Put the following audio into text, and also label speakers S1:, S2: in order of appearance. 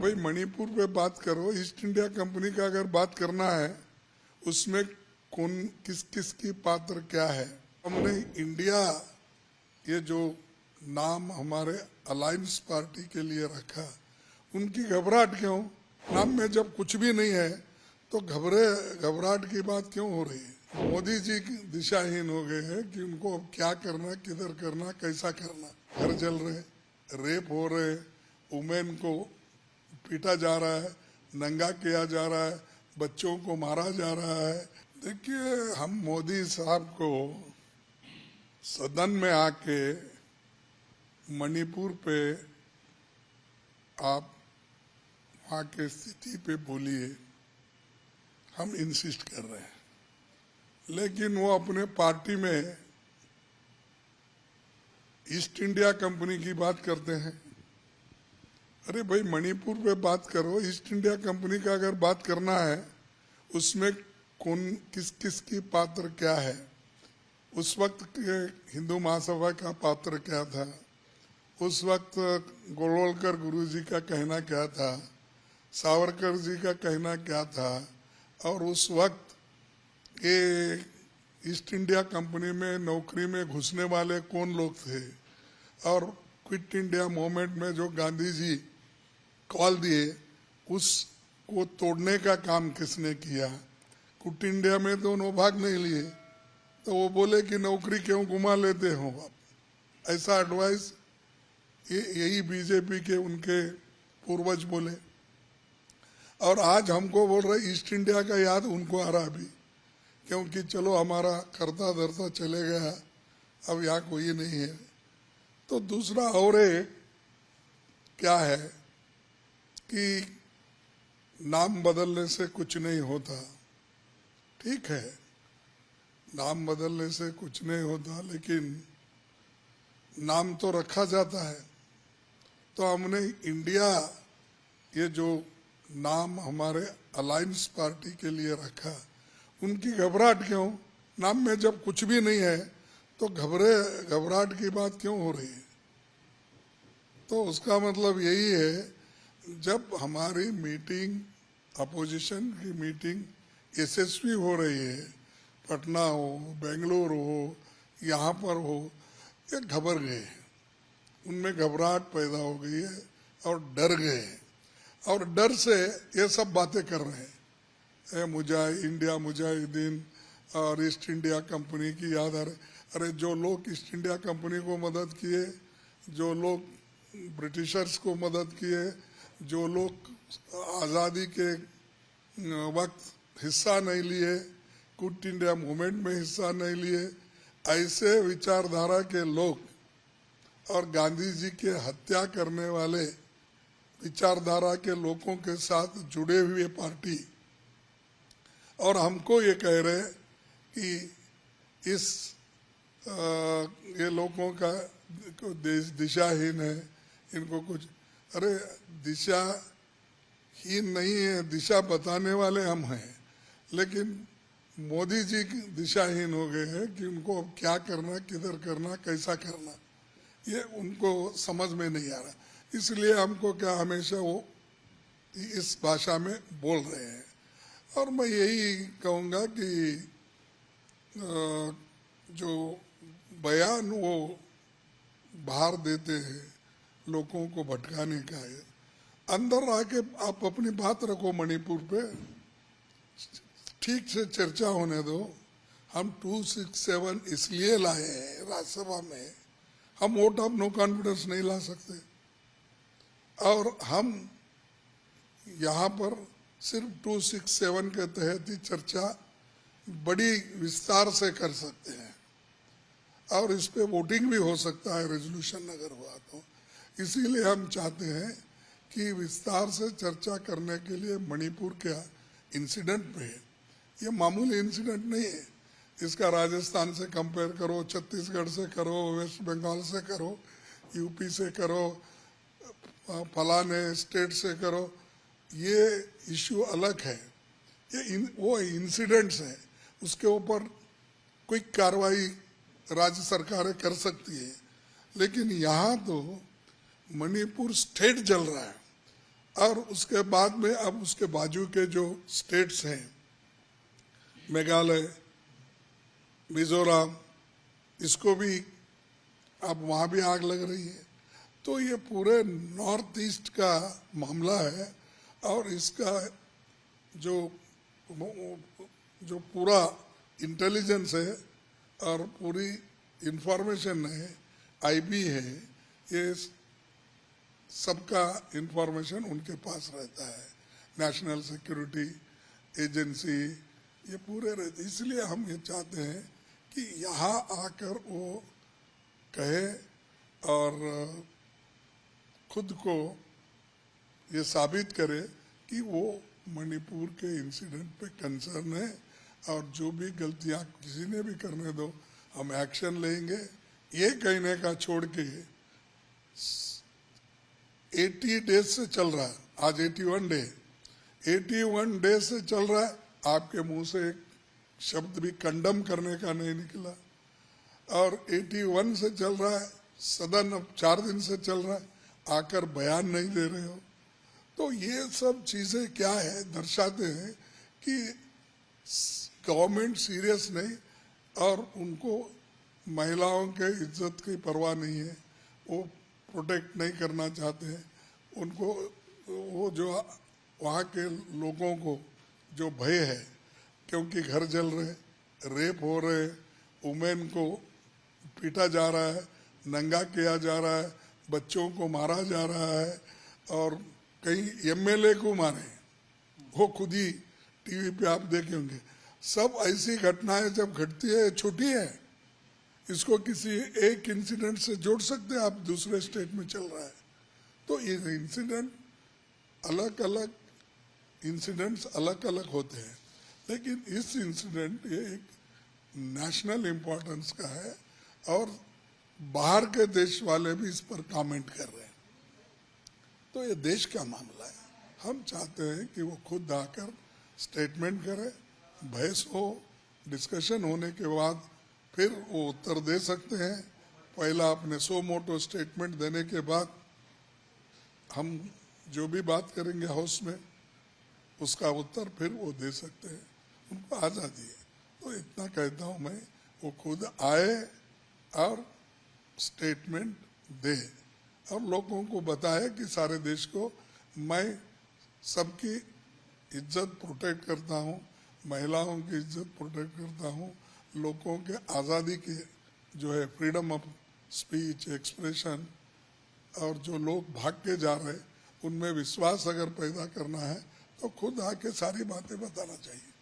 S1: भाई मणिपुर पे बात करो। ईस्ट इंडिया कंपनी का अगर बात करना है उसमें कौन किस किस की पात्र क्या है। हमने इंडिया ये जो नाम हमारे अलायंस पार्टी के लिए रखा, उनकी घबराहट क्यों? नाम में जब कुछ भी नहीं है तो घबराहट की बात क्यों हो रही है? मोदी जी दिशाहीन हो गए हैं कि उनको अब क्या करना, किधर करना, कैसा करना। घर जल रहे, रेप हो रहे, वुमेन को पीटा जा रहा है, नंगा किया जा रहा है, बच्चों को मारा जा रहा है। देखिए, हम मोदी साहब को सदन में आके मणिपुर पे आप वहाँ के स्थिति पे बोलिए, हम इंसिस्ट कर रहे हैं। लेकिन वो अपने पार्टी में ईस्ट इंडिया कंपनी की बात करते हैं। अरे भाई, मणिपुर पे बात करो। ईस्ट इंडिया कंपनी का अगर बात करना है उसमें कौन किस किस की पात्र क्या है। उस वक्त के हिंदू महासभा का पात्र क्या था, उस वक्त गोलवलकर गुरुजी का कहना क्या था, सावरकर जी का कहना क्या था, और उस वक्त ये ईस्ट इंडिया कंपनी में नौकरी में घुसने वाले कौन लोग थे, और क्विट इंडिया मूवमेंट में जो गांधी जी कॉल दिए उसको तोड़ने का काम किसने किया। क्विट इंडिया में तो उन्होंने भाग नहीं लिए, तो वो बोले कि नौकरी क्यों घुमा लेते हो आप। ऐसा एडवाइस यही बीजेपी के उनके पूर्वज बोले, और आज हमको बोल रहे ईस्ट इंडिया का याद उनको आ रहा अभी, क्योंकि चलो हमारा करता धरता चले गया, अब यहाँ कोई नहीं है। तो दूसरा और क्या है कि नाम बदलने से कुछ नहीं होता। ठीक है, नाम बदलने से कुछ नहीं होता, लेकिन नाम तो रखा जाता है। तो हमने इंडिया ये जो नाम हमारे अलायंस पार्टी के लिए रखा, उनकी घबराहट क्यों? नाम में जब कुछ भी नहीं है तो घबराहट की बात क्यों हो रही है? तो उसका मतलब यही है, जब हमारी मीटिंग, अपोजिशन की मीटिंग यशस्वी हो रही है, पटना हो, बेंगलुरु हो, यहाँ पर हो, ये घबर गए, उनमें घबराहट पैदा हो गई है और डर गए, और डर से ये सब बातें कर रहे हैं। इंडिया मुजाहिदीन और ईस्ट इंडिया कंपनी की याद आ रही। अरे, जो लोग ईस्ट इंडिया कंपनी को मदद किए, जो लोग ब्रिटिशर्स को मदद किए, जो लोग आज़ादी के वक्त हिस्सा नहीं लिए, क्विट इंडिया मूवमेंट में हिस्सा नहीं लिए, ऐसे विचारधारा के लोग और गांधी जी के हत्या करने वाले विचारधारा के लोगों के साथ जुड़े हुए पार्टी, और हमको ये कह रहे कि ये लोगों का दिशाहीन है, इनको कुछ। अरे, दिशाहीन नहीं है, दिशा बताने वाले हम हैं, लेकिन मोदी जी दिशाहीन हो गए हैं कि उनको अब क्या करना, किधर करना, कैसा करना, ये उनको समझ में नहीं आ रहा। इसलिए हमको क्या हमेशा वो इस भाषा में बोल रहे हैं। और मैं यही कहूँगा कि जो बयान वो बाहर देते हैं लोगों को भटकाने का है, अंदर आके आप अपनी बात रखो। मणिपुर पे ठीक से चर्चा होने दो। हम 267 इसलिए लाए हैं राज्यसभा में, हम वोट ऑफ नो कॉन्फिडेंस नहीं ला सकते, और हम यहाँ पर सिर्फ 267 के तहत ही चर्चा बड़ी विस्तार से कर सकते हैं, और इस पे वोटिंग भी हो सकता है रेजोल्यूशन अगर हुआ तो। इसीलिए हम चाहते हैं कि विस्तार से चर्चा करने के लिए मणिपुर के इंसिडेंट पे, ये मामूली इंसिडेंट नहीं है, इसका राजस्थान से कंपेयर करो, छत्तीसगढ़ से करो, वेस्ट बंगाल से करो, यूपी से करो, फलाने स्टेट से करो, ये इश्यू अलग है। ये वो इंसिडेंट्स है, उसके ऊपर कोई कार्रवाई राज्य सरकारें कर सकती है। लेकिन यहाँ तो मणिपुर स्टेट जल रहा है, और उसके बाद में अब उसके बाजू के जो स्टेट्स हैं, मेघालय, मिजोरम, इसको भी अब वहाँ भी आग लग रही है। तो ये पूरे नॉर्थ ईस्ट का मामला है और इसका जो पूरा इंटेलिजेंस है और पूरी इंफॉर्मेशन है, आईबी है, ये सबका इंफॉर्मेशन उनके पास रहता है। नेशनल सिक्योरिटी एजेंसी ये पूरे रहते, इसलिए हम ये चाहते हैं कि यहाँ आकर वो कहे और खुद को ये साबित करे कि वो मणिपुर के इंसिडेंट पे कंसर्न है और जो भी गलतियां किसी ने भी करने दो हम एक्शन लेंगे। ये कहने का छोड़ के 80 डेज से चल रहा है, आज 81 डे, 81 डेज से चल रहा है, आपके मुंह से एक शब्द भी कंडम करने का नहीं निकला। और 81 से चल रहा है, सदन अब 4 दिन से चल रहा है, आकर बयान नहीं दे रहे हो। तो ये सब चीजें क्या है, दर्शाते हैं कि गवर्नमेंट सीरियस नहीं और उनको महिलाओं के इज्जत की परवाह नहीं है, वो प्रोटेक्ट नहीं करना चाहते हैं। उनको वो जो वहाँ के लोगों को जो भय है, क्योंकि घर जल रहे, रेप हो रहे, वुमेन को पीटा जा रहा है, नंगा किया जा रहा है, बच्चों को मारा जा रहा है और कई एमएलए को मारे, वो खुद ही टीवी पे आप देखे होंगे। सब ऐसी घटनाएं जब घटती है, छोटी है, इसको किसी एक इंसिडेंट से जोड़ सकते हैं आप, दूसरे स्टेट में चल रहा है। तो ये इंसिडेंट अलग अलग इंसिडेंट्स अलग अलग होते हैं, लेकिन इस इंसिडेंट ये एक नेशनल इम्पोर्टेंस का है और बाहर के देश वाले भी इस पर कमेंट कर रहे हैं। तो ये देश का मामला है, हम चाहते हैं कि वो खुद आकर स्टेटमेंट करे, बहस हो, डिस्कशन होने के बाद फिर वो उत्तर दे सकते हैं। पहला अपने सो मोटो स्टेटमेंट देने के बाद हम जो भी बात करेंगे हाउस में उसका उत्तर फिर वो दे सकते हैं, उनको आज़ादी है। तो इतना कहता हूँ मैं, वो खुद आए और स्टेटमेंट दे और लोगों को बताए कि सारे देश को मैं सबकी इज्जत प्रोटेक्ट करता हूँ, महिलाओं की इज्जत प्रोटेक्ट करता हूँ, लोगों के आज़ादी के जो है फ्रीडम ऑफ स्पीच, एक्सप्रेशन, और जो लोग भाग के जा रहे उनमें विश्वास अगर पैदा करना है तो खुद आके सारी बातें बताना चाहिए।